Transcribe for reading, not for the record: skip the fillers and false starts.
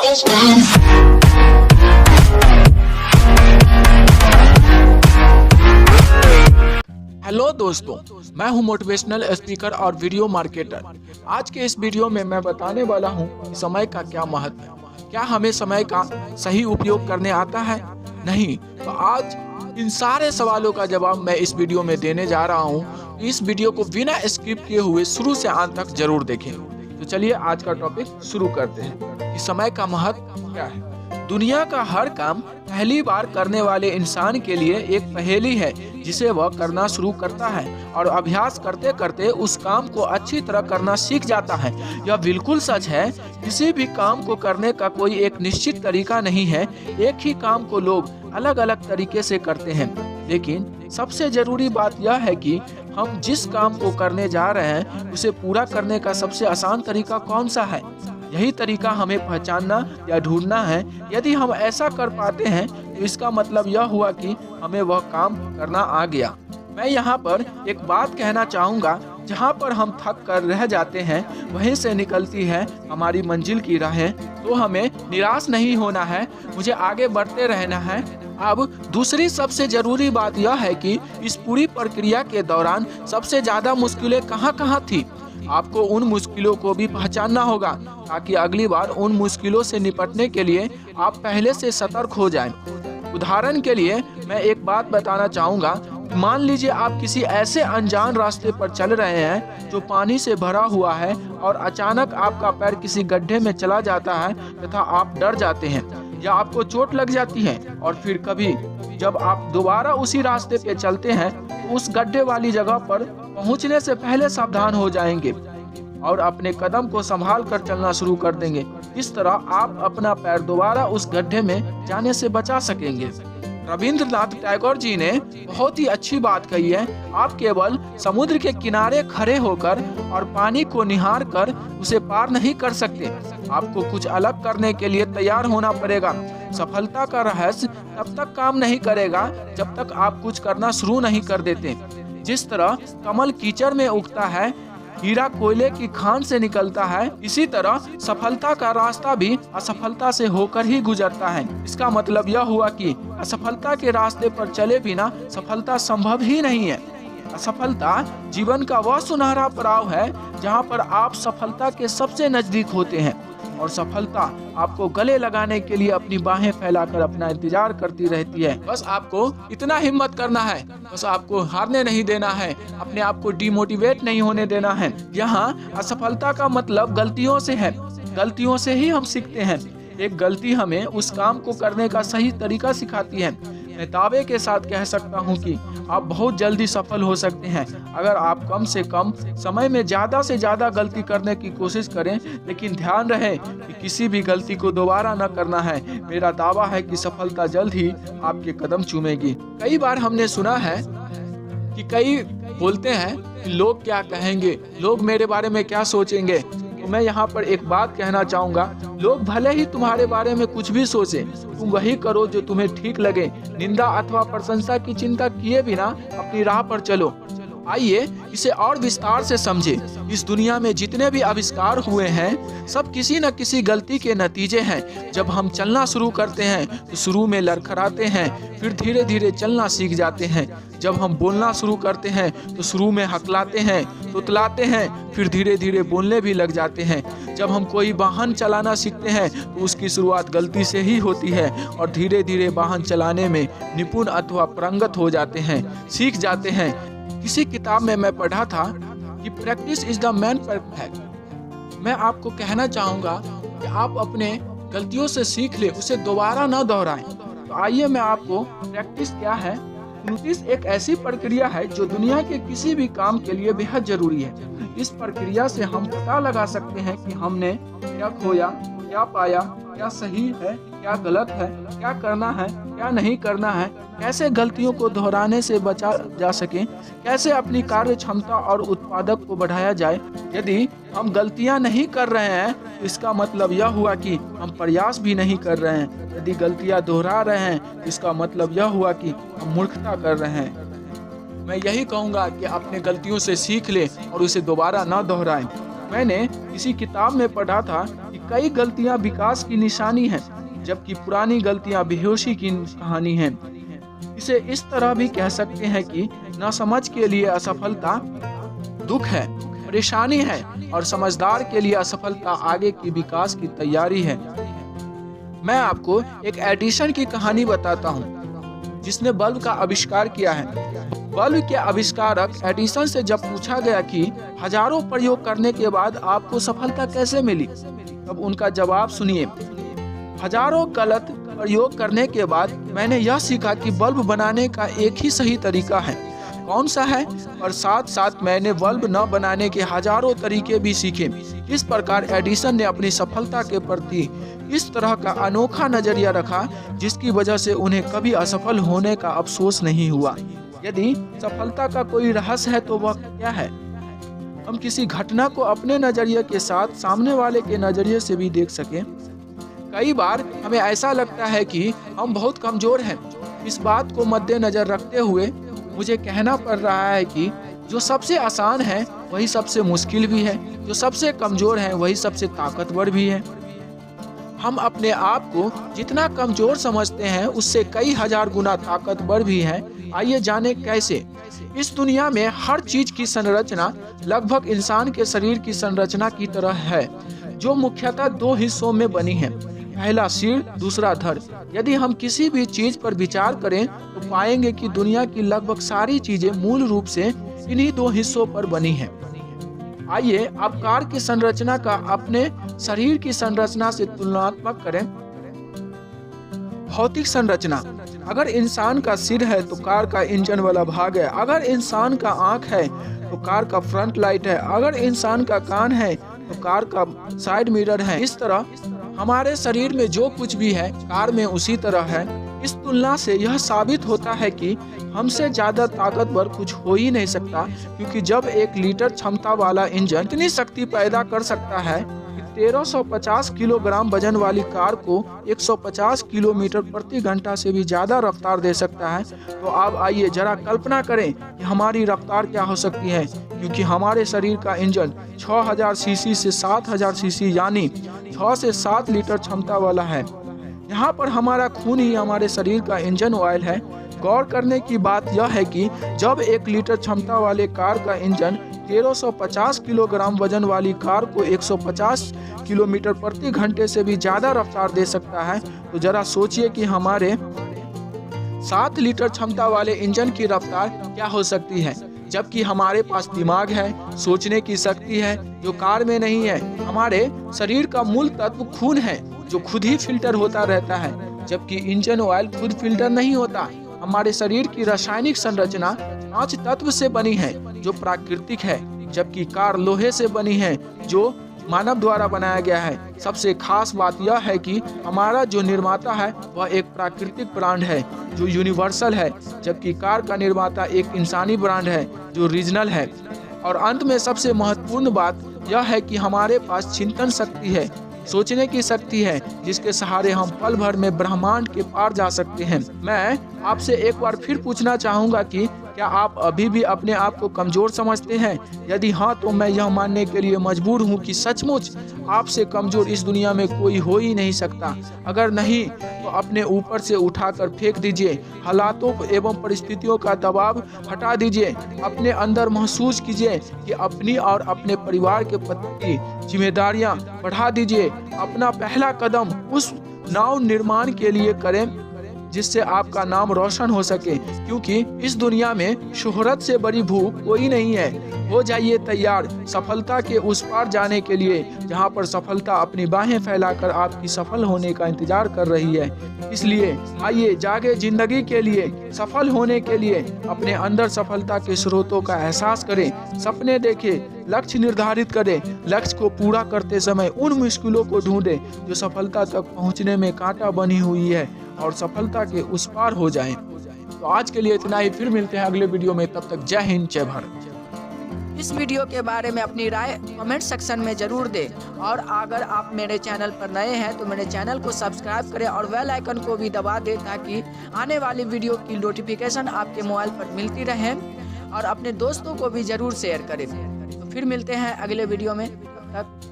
Hello दोस्तों, मैं हूं मोटिवेशनल स्पीकर और वीडियो मार्केटर। आज के इस वीडियो में मैं बताने वाला हूं कि समय का क्या महत्व है। क्या हमें समय का सही उपयोग करने आता है? नहीं। तो आज इन सारे सवालों का जवाब मैं इस वीडियो में देने जा रहा हूं। इस वीडियो को बिना स्किप किए हुए शुरू से अंत तक जरूर देखें। तो चलिए आज का टॉपिक शुरू करते हैं कि समय का महत्व क्या है। दुनिया का हर काम पहली बार करने वाले इंसान के लिए एक पहेली है जिसे वह करना शुरू करता है और अभ्यास करते करते उस काम को अच्छी तरह करना सीख जाता है। यह बिल्कुल सच है। किसी भी काम को करने का कोई एक निश्चित तरीका नहीं है। एक ही काम को लोग अलग अलग तरीके से करते हैं, लेकिन सबसे जरूरी बात यह है कि हम जिस काम को करने जा रहे हैं उसे पूरा करने का सबसे आसान तरीका कौन सा है। यही तरीका हमें पहचानना या ढूंढना है। यदि हम ऐसा कर पाते हैं तो इसका मतलब यह हुआ कि हमें वह काम करना आ गया। मैं यहाँ पर एक बात कहना चाहूँगा, जहाँ पर हम थक कर रह जाते हैं वहीं से निकलती है हमारी मंजिल की राहें। तो हमें निराश नहीं होना है, मुझे आगे बढ़ते रहना है। अब दूसरी सबसे जरूरी बात यह है कि इस पूरी प्रक्रिया के दौरान सबसे ज्यादा मुश्किलें कहाँ थी। आपको उन मुश्किलों को भी पहचानना होगा ताकि अगली बार उन मुश्किलों से निपटने के लिए आप पहले से सतर्क हो जाएं। उदाहरण के लिए मैं एक बात बताना चाहूँगा। मान लीजिए आप किसी ऐसे अनजान रास्ते पर चल रहे हैं जो पानी से भरा हुआ है और अचानक आपका पैर किसी गड्ढे में चला जाता है तथा आप डर जाते हैं या आपको चोट लग जाती है। और फिर कभी जब आप दोबारा उसी रास्ते पे चलते हैं तो उस गड्ढे वाली जगह पर पहुंचने से पहले सावधान हो जाएंगे और अपने कदम को संभाल कर चलना शुरू कर देंगे। इस तरह आप अपना पैर दोबारा उस गड्ढे में जाने से बचा सकेंगे। रविंद्रनाथ टैगोर जी ने बहुत ही अच्छी बात कही है। आप केवल समुद्र के किनारे खड़े होकर और पानी को निहार कर उसे पार नहीं कर सकते। आपको कुछ अलग करने के लिए तैयार होना पड़ेगा। सफलता का रहस्य तब तक काम नहीं करेगा जब तक आप कुछ करना शुरू नहीं कर देते। जिस तरह कमल कीचड़ में उगता है, हीरा कोयले की खान से निकलता है, इसी तरह सफलता का रास्ता भी असफलता से होकर ही गुजरता है। इसका मतलब यह हुआ कि असफलता के रास्ते पर चले बिना सफलता संभव ही नहीं है। असफलता जीवन का वह सुनहरा पड़ाव है जहां पर आप सफलता के सबसे नजदीक होते हैं और सफलता आपको गले लगाने के लिए अपनी बाहें फैलाकर अपना इंतजार करती रहती है। बस आपको इतना हिम्मत करना है, बस आपको हारने नहीं देना है, अपने आप को डिमोटिवेट नहीं होने देना है। यहाँ असफलता का मतलब गलतियों से है। गलतियों से ही हम सीखते हैं। एक गलती हमें उस काम को करने का सही तरीका सिखाती है। मैं दावे के साथ कह सकता हूँ कि आप बहुत जल्दी सफल हो सकते हैं अगर आप कम से कम समय में ज़्यादा से ज़्यादा गलती करने की कोशिश करें। लेकिन ध्यान रहे कि किसी भी गलती को दोबारा न करना है। मेरा दावा है कि सफलता जल्द ही आपके कदम चूमेगी। कई बार हमने सुना है कि कई बोलते हैं कि लोग क्या कहेंगे, लोग मेरे बारे में क्या सोचेंगे। तो मैं यहाँ पर एक बात कहना चाहूँगा, लोग भले ही तुम्हारे बारे में कुछ भी सोचें, तुम वही करो जो तुम्हें ठीक लगे। निंदा अथवा प्रशंसा की चिंता किए बिना अपनी राह पर चलो। आइए इसे और विस्तार से समझें। इस दुनिया में जितने भी आविष्कार हुए हैं सब किसी न किसी गलती के नतीजे हैं। जब हम चलना शुरू करते हैं तो शुरू में लड़खड़ाते हैं, फिर धीरे धीरे चलना सीख जाते हैं। जब हम बोलना शुरू करते हैं तो शुरू में हकलाते हैं, तुतलाते हैं, फिर धीरे धीरे बोलने भी लग जाते हैं। जब हम कोई वाहन चलाना सीखते हैं तो उसकी शुरुआत गलती से ही होती है और धीरे धीरे वाहन चलाने में निपुण अथवा पारंगत हो जाते हैं, सीख जाते हैं। किसी किताब में मैं पढ़ा था कि practice is the man perfect. मैं आपको कहना चाहूँगा कि आप अपने गलतियों से सीख ले, उसे दोबारा न दोहराएं। तो आइए मैं आपको प्रैक्टिस क्या है। प्रैक्टिस एक ऐसी प्रक्रिया है जो दुनिया के किसी भी काम के लिए बेहद जरूरी है। इस प्रक्रिया से हम पता लगा सकते हैं कि हमने क्या खोया, क्या पाया, क्या सही है, क्या गलत है, क्या करना है, क्या नहीं करना है, कैसे गलतियों को दोहराने से बचा जा सके, कैसे अपनी कार्य क्षमता और उत्पादक को बढ़ाया जाए। यदि हम गलतियां नहीं कर रहे हैं तो इसका मतलब यह हुआ कि हम प्रयास भी नहीं कर रहे हैं। यदि गलतियां दोहरा रहे हैं तो इसका मतलब यह हुआ कि हम मूर्खता कर रहे हैं। मैं यही कहूँगा कि अपने गलतियों से सीख ले और उसे दोबारा न दोहराएं। मैंने किसी किताब में पढ़ा था कि कई गलतियां विकास की निशानी हैं, जबकि पुरानी गलतियां बेहोशी की कहानी हैं। इसे इस तरह भी कह सकते हैं कि नासमझ के लिए असफलता दुख है, परेशानी है, और समझदार के लिए असफलता आगे की विकास की तैयारी है। मैं आपको एक एडिसन की कहानी बताता हूँ, जिसने बल्ब का आविष्कार किया है। बल्ब के आविष्कारक एडिसन से जब पूछा गया कि हजारों प्रयोग करने के बाद आपको सफलता कैसे मिली, तब उनका जवाब सुनिए। हजारों गलत प्रयोग करने के बाद मैंने यह सीखा कि बल्ब बनाने का एक ही सही तरीका है। कौन सा है? और साथ साथ मैंने बल्ब न बनाने के हजारों तरीके भी सीखे। इस प्रकार एडिसन ने अपनी सफलता के प्रति इस तरह का अनोखा नजरिया रखा, जिसकी वजह से उन्हें कभी असफल होने का अफसोस नहीं हुआ। यदि सफलता का कोई रहस्य है तो वह क्या है? हम किसी घटना को अपने नजरिए के साथ सामने वाले के नजरिए से भी देख सकें। कई बार हमें ऐसा लगता है कि हम बहुत कमजोर हैं। इस बात को मद्देनजर रखते हुए मुझे कहना पड़ रहा है कि जो सबसे आसान है वही सबसे मुश्किल भी है, जो सबसे कमजोर है वही सबसे ताकतवर भी है। हम अपने आप को जितना कमजोर समझते हैं उससे कई हजार गुना ताकतवर भी हैं। आइए जाने कैसे। इस दुनिया में हर चीज की संरचना लगभग इंसान के शरीर की संरचना की तरह है, जो मुख्यतः दो हिस्सों में बनी है। पहला सिर, दूसरा धड़। यदि हम किसी भी चीज पर विचार करें तो पाएंगे कि दुनिया की लगभग सारी चीजें मूल रूप से इन्हीं दो हिस्सों पर बनी हैं। आइए आप कार की संरचना का अपने शरीर की संरचना से तुलनात्मक करें। भौतिक संरचना। अगर इंसान का सिर है तो कार का इंजन वाला भाग है। अगर इंसान का आंख है तो कार का फ्रंट लाइट है। अगर इंसान का कान है तो कार का साइड मिरर है। इस तरह हमारे शरीर में जो कुछ भी है कार में उसी तरह है। इस तुलना से यह साबित होता है कि हमसे ज्यादा ताकतवर कुछ हो ही नहीं सकता, क्योंकि जब 1 लीटर क्षमता वाला इंजन इतनी शक्ति पैदा कर सकता है कि 1350 किलोग्राम वजन वाली कार को 150 किलोमीटर प्रति घंटा से भी ज्यादा रफ्तार दे सकता है, तो अब आइए जरा कल्पना करें कि हमारी रफ्तार क्या हो सकती है। क्योंकि हमारे शरीर का इंजन 6000 सीसी से 7000 सीसी यानी 6 से 7 लीटर क्षमता वाला है। यहाँ पर हमारा खून ही हमारे शरीर का इंजन ऑयल है। गौर करने की बात यह है कि जब 1 लीटर क्षमता वाले कार का इंजन 1350 किलोग्राम वजन वाली कार को 150 किलोमीटर प्रति घंटे से भी ज्यादा रफ्तार दे सकता है, तो जरा सोचिए कि हमारे 7 लीटर क्षमता वाले इंजन की रफ्तार क्या हो सकती है। जबकि हमारे पास दिमाग है, सोचने की शक्ति है, जो कार में नहीं है। हमारे शरीर का मूल तत्व खून है, जो खुद ही फिल्टर होता रहता है, जबकि इंजन ऑयल खुद फिल्टर नहीं होता। हमारे शरीर की रासायनिक संरचना 5 तत्व से बनी है, जो प्राकृतिक है, जबकि कार लोहे से बनी है, जो मानव द्वारा बनाया गया है। सबसे खास बात यह है कि हमारा जो निर्माता है वह एक प्राकृतिक ब्रांड है जो यूनिवर्सल है, जबकि कार का निर्माता एक इंसानी ब्रांड है जो रीजनल है। और अंत में सबसे महत्वपूर्ण बात यह है कि हमारे पास चिंतन शक्ति है, सोचने की शक्ति है, जिसके सहारे हम पल भर में ब्रह्मांड के पार जा सकते हैं। मैं आपसे एक बार फिर पूछना चाहूँगा कि क्या आप अभी भी अपने आप को कमजोर समझते हैं? यदि हाँ, तो मैं यह मानने के लिए मजबूर हूँ कि सचमुच आपसे कमजोर इस दुनिया में कोई हो ही नहीं सकता। अगर नहीं तो अपने ऊपर से उठाकर फेंक दीजिए। हालातों एवं परिस्थितियों का दबाव हटा दीजिए। अपने अंदर महसूस कीजिए कि अपनी और अपने परिवार के प्रति जिम्मेदारियां बढ़ा दीजिए। अपना पहला कदम उस नव निर्माण के लिए करें जिससे आपका नाम रोशन हो सके, क्योंकि इस दुनिया में शोहरत से बड़ी भूख कोई नहीं है। हो जाइए तैयार सफलता के उस पार जाने के लिए, जहां पर सफलता अपनी बाहें फैलाकर आपकी सफल होने का इंतजार कर रही है। इसलिए आइए जागे जिंदगी के लिए, सफल होने के लिए अपने अंदर सफलता के स्रोतों का एहसास करें। सपने देखें, लक्ष्य निर्धारित करें। लक्ष्य को पूरा करते समय उन मुश्किलों को ढूंढें जो सफलता तक पहुंचने में कांटा बनी हुई है, और सफलता के उस पार हो जाएं। तो आज के लिए इतना ही, फिर मिलते हैं अगले वीडियो में। तब तक जय हिंद, जय भारत। इस वीडियो के बारे में अपनी राय कमेंट सेक्शन में जरूर दें, और अगर आप मेरे चैनल पर नए हैं तो मेरे चैनल को सब्सक्राइब करें और बेल आइकन को भी दबा दें, ताकि आने वाली वीडियो की नोटिफिकेशन आपके मोबाइल पर मिलती रहे। और अपने दोस्तों को भी जरूर शेयर करें। तो फिर मिलते हैं अगले वीडियो में, तब तक